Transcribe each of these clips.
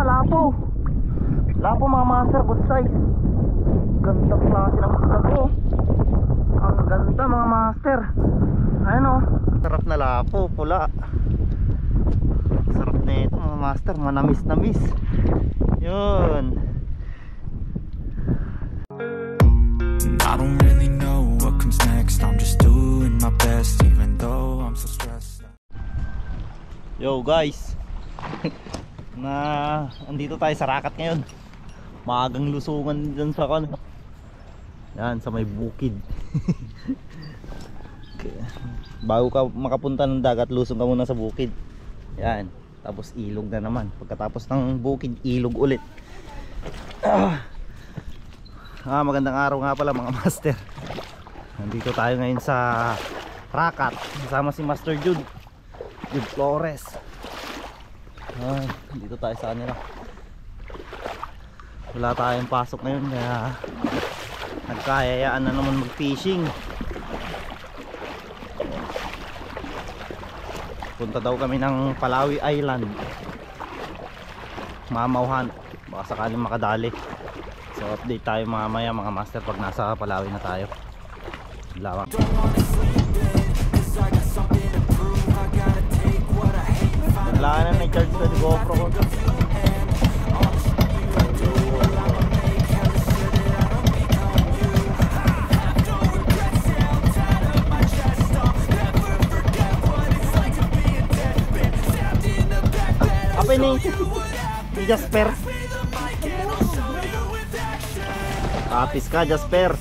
Lapo. Lapo mga master, good size. Ganda klase ng isda ko. Ang ganda mga master. Ayan o. Sarap na lapo, pula. Sarap na ito mga master, manamis-namis. Yun. I don't really know what comes next. I'm just doing my best even though I'm so stressed. Yo guys. Andito tayo sa Rakat ngayon. Maagang lusungan dyan sa kan. Yan sa may bukid. Bago ka makapunta ng dagat, lusong ka muna sa bukid. Yan. Tapos ilog na naman. Pagkatapos ng bukid, ilog ulit. Magandang araw nga pala mga master. Nandito tayo ngayon sa Rakat. Kasama si Master Jude Flores. Dito tayo sa kanila. Wala tayong pasok ngayon kaya nagkayayaan na naman mag-fishing. Punta daw kami ng Palawi Island, mamauhan, baka sakaling makadali. So update tayo mamaya mga master pag nasa Palawi na tayo. Lawak. Wala na nag-charge sa GoPro ko. Apa ini? Jasper. Kapis ka Jasper.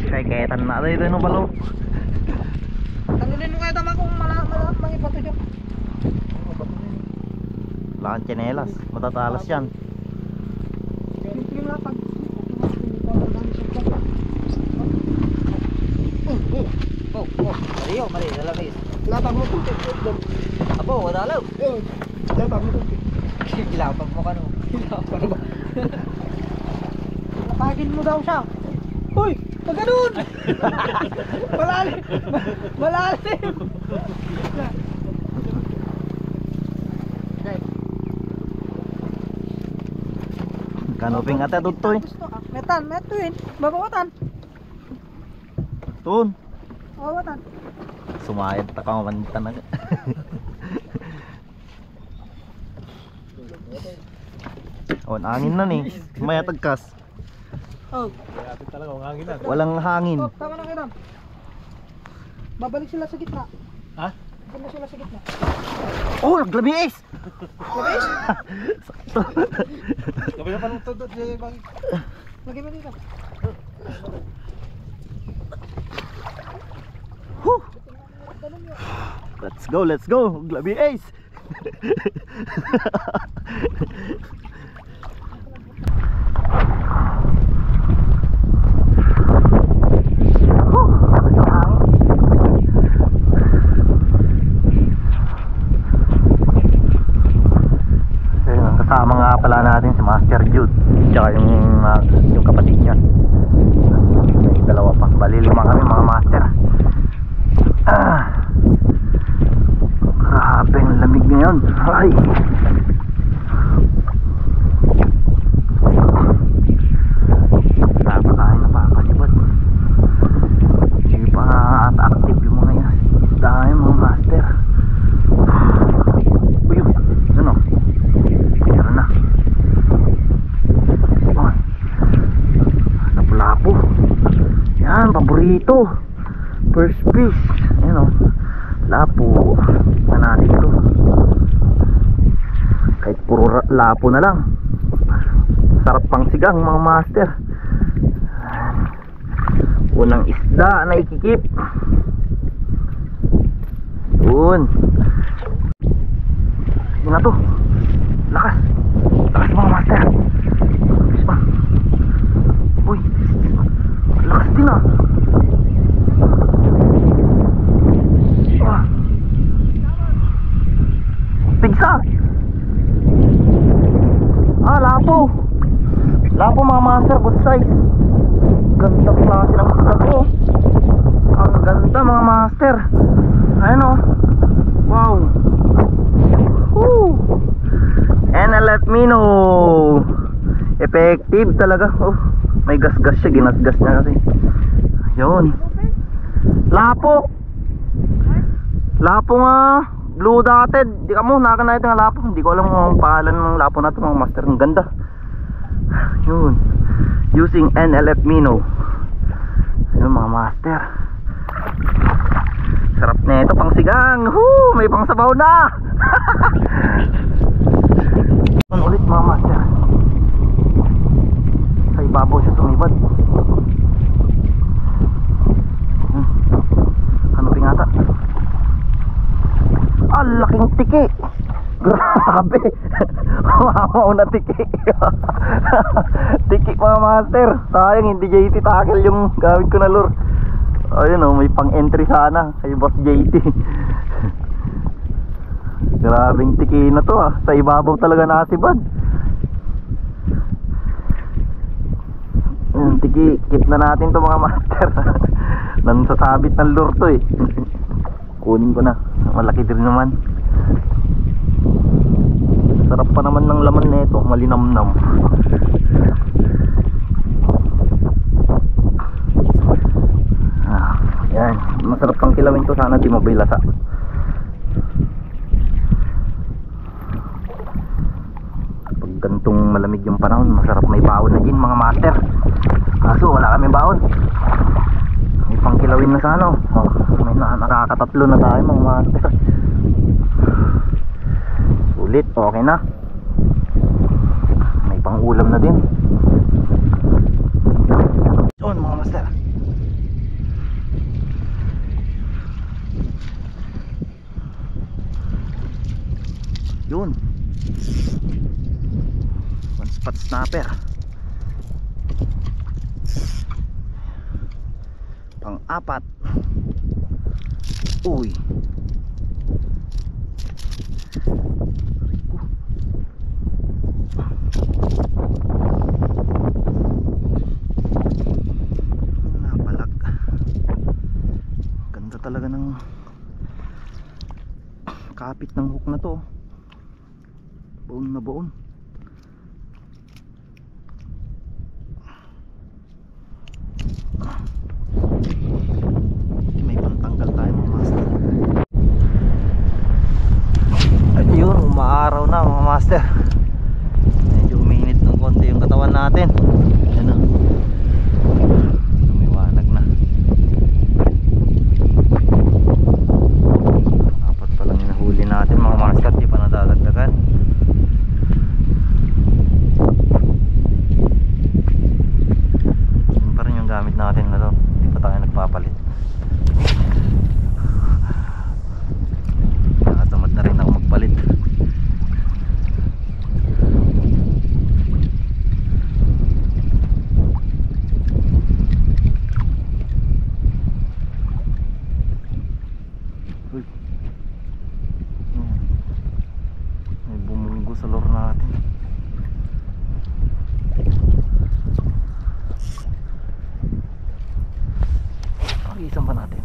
Kaya-kayatan na ito yung balo. Tangunin mo kaya tama kung malak mga ipato dyan. Wala kang tsinelas, matatalas yan. Yung lapag. Mali, lalabis. Lapag mo kung Apo, wadalaw. Lapag mo kung Lapag mo ka no. Lapag ba? Lapagin mo daw siya. Uy! Pag ganun! Malalim! Malalim! Kanoping ate tutoy. Metan, metuin. Babawatan. Tun. Babawatan. Sumayad ta ka mamantan na. On angin na ni. Maya tagkas. Oh. Walang hangin. Oh, tama na kayo. Babalik sila sa gitna. Ha? Babalik sila sa gitna. Oh, naglabis! Labis? Sakto. Gabi na pa nung tudot siya bang. Lagi mo dito. Whew. Let's go. Glabis! Kasama nga pala natin si Master Jude tsaka yung kapatid niya. May dalawa pa, bali 5 kami mga master. Grabe ang lamig ngayon. Ay, napapasibot. Hindi pa active yung mga isda yung mga master. Uy, ano? Meron na. Oh, lapu-lapu. Yan, paborito. First fish. Ayan o. Lapo. Na natin ito. Kahit puro lapo na lang. Sarap pang sigang mga master. Unang isda na ikikip. Yun. Yun na to. Lakas. Lakas mga master. Lakas pa. Uy. Lakas din ah. master, good size. Gandang klase ng isda to. Ang ganda mga master. Ayan o. Wow. Woo. NLF Minnow. Effective talaga. Oh, may gas-gas siya, ginasgas niya kasi. Yun. Lapo. Lapo nga. Blue dotted. Di ka mo, nakanayot nga lapo. Hindi ko alam ang pangalan ng lapo na ito mga master. Ang ganda. Yun. Using NLF Minnow. Yun mga master. Sarap na ito pang sigang. May pang sabaw na. Ano ulit mga master? Sa ibabaw siya tumibad. Ano pingata? Laking tiki. Grabe. Mamaw na tiki. Tiki mga master. Sayang hindi JT tackle yung gamit ko na lure. Ayun o, may pang entry sana kay boss JT. Grabing tiki na to sa ibabaw talaga nasibad. Tiki, keep na natin to mga master. Nansasabit ng lure to eh. Kunin ko na. Malaki din naman. Sarap pa naman ng laman nito, malinamnam. Yan, masarap pang kilawin to, sana di mabilasa. Pag gantong malamig yung panahon, masarap may baon na din mga master. Kaso wala kami baon. May pang kilawin na sana. May nakakatatlo na tayo mga master. Ulit, okay na. May pang ulam na din. Yun mga master. Yun. One spot snapper. Pang-apat. Uy. Napalag. Ganda talaga ng kapit ng hook na to. Baon na baon. May pantanggal tayo mga master. Ayun, umaaraw na mga master. Medyo uminit ng konti yung katawan natin. Yan o, lumiwanag na. Apat pa lang yung nahuli natin mga master. Di pa nadadagdagan. Yun pa rin yung gamit natin na to. Di pa tayo nagpapalit. Nakatamad na rin ako magpalit. Uy. May bumunggo sa lure natin. Isan pa natin.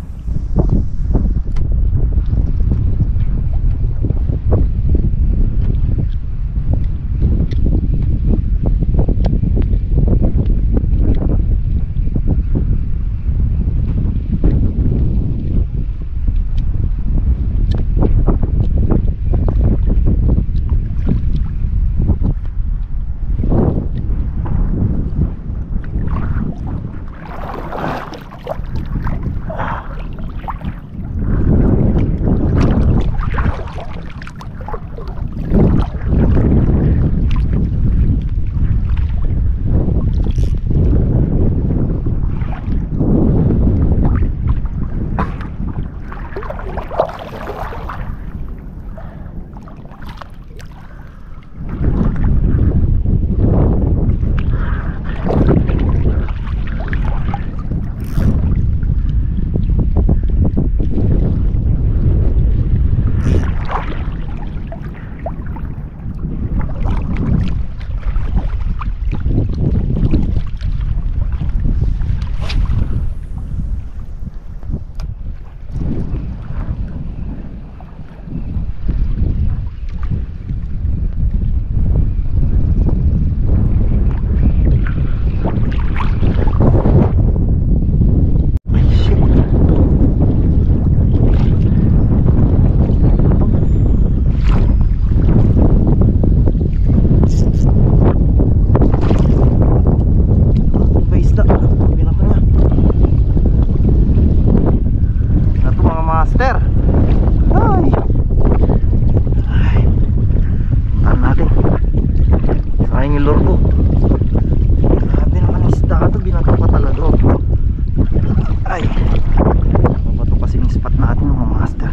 master.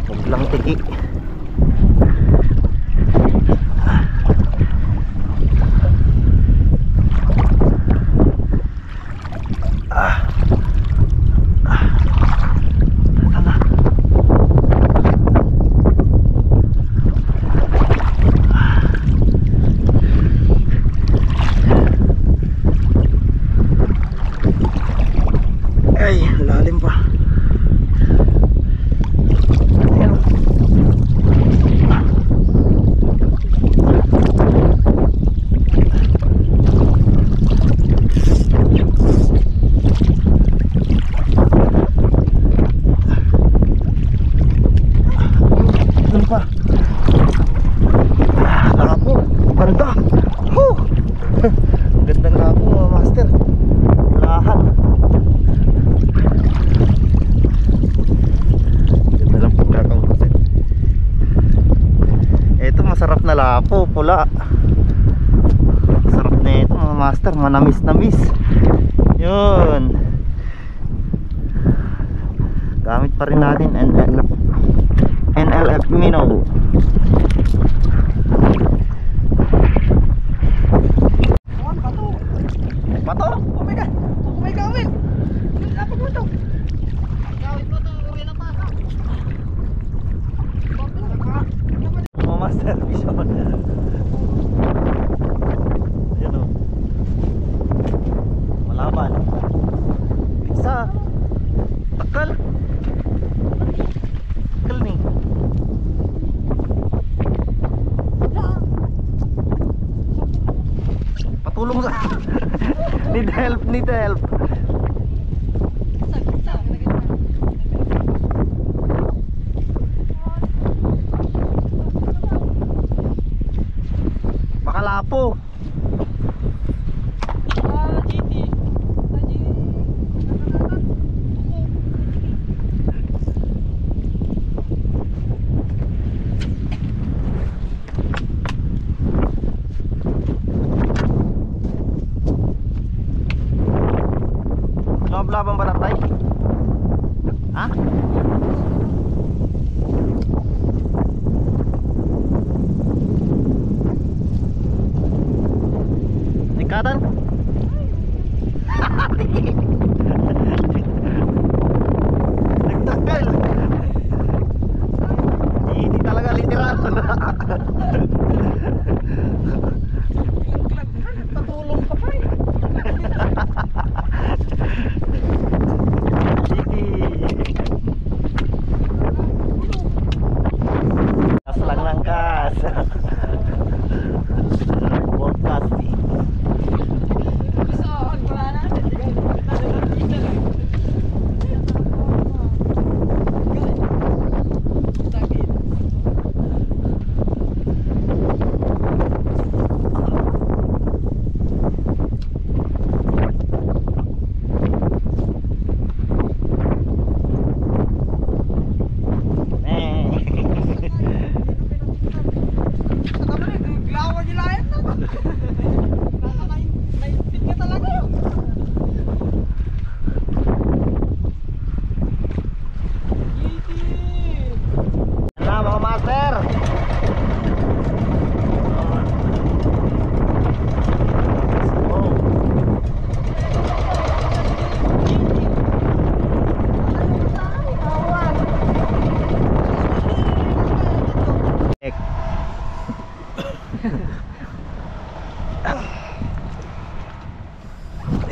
Huwag lang tiki. Ay, lalim pa. Ayan. Doon pa. Lapo, ganda. Huh. Gandang lapo, master. Lahat. Ito masarap na lapo, pula. Sarap na ito mga master, manamis-namis. Yun. Gamit pa rin natin NLF Minnow. Bato? Oh my god! Oh my god! Lapag mo ito! Gawin mo ito, uwi na pa. Mga master, vision. Ayan o. Malaban. Isa. Takal. Takal ni. Patulong sa... Need help, need help. Makalapo. Laban ba tatay? Ha? Tingkatan? Nagtagal. Hindi talaga literal. Patulong ka pa eh. Kas lang ng kas. Podcasting.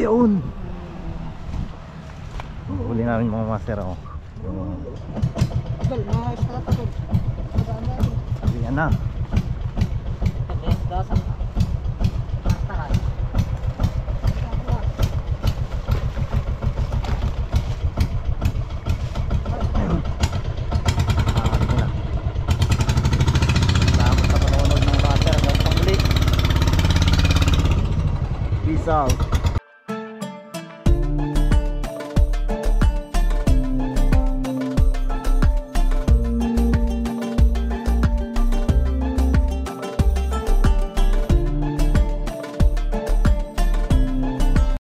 Yun. Huli namin mga master ako. Ayan na.